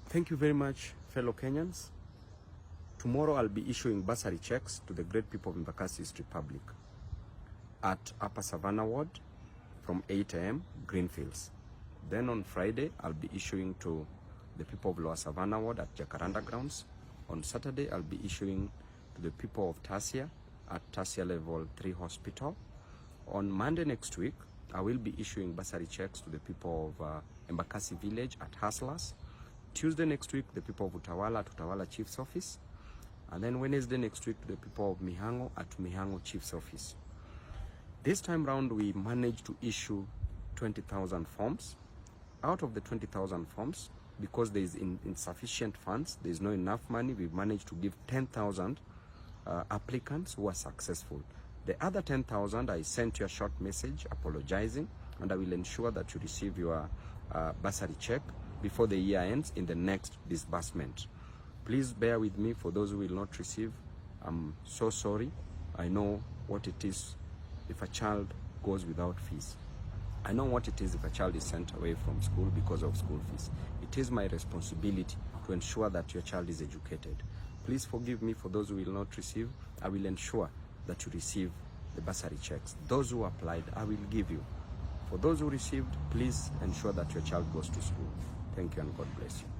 Thank you very much, fellow Kenyans. Tomorrow I'll be issuing bursary checks to the great people of Embakasi East Republic at Upper Savannah Ward from 8 a.m. Greenfields. Then on Friday, I'll be issuing to the people of Lower Savannah Ward at Jacaranda Grounds. On Saturday, I'll be issuing to the people of Tasia at Tasia Level 3 Hospital. On Monday next week, I will be issuing bursary checks to the people of Embakasi Village at Hustlers. Tuesday next week, the people of Utawala at Utawala Chief's Office. And then Wednesday next week, to the people of Mihango at Mihango Chief's Office. This time round, we managed to issue 20,000 forms. Out of the 20,000 forms, because there is insufficient funds, there is not enough money, we've managed to give 10,000 applicants who are successful. The other 10,000, I sent you a short message apologizing, and I will ensure that you receive your bursary check before the year ends in the next disbursement. Please bear with me for those who will not receive. I'm so sorry. I know what it is if a child goes without fees. I know what it is if a child is sent away from school because of school fees. It is my responsibility to ensure that your child is educated. Please forgive me for those who will not receive. I will ensure that you receive the bursary checks. Those who applied, I will give you. For those who received, please ensure that your child goes to school. Thank you and God bless you.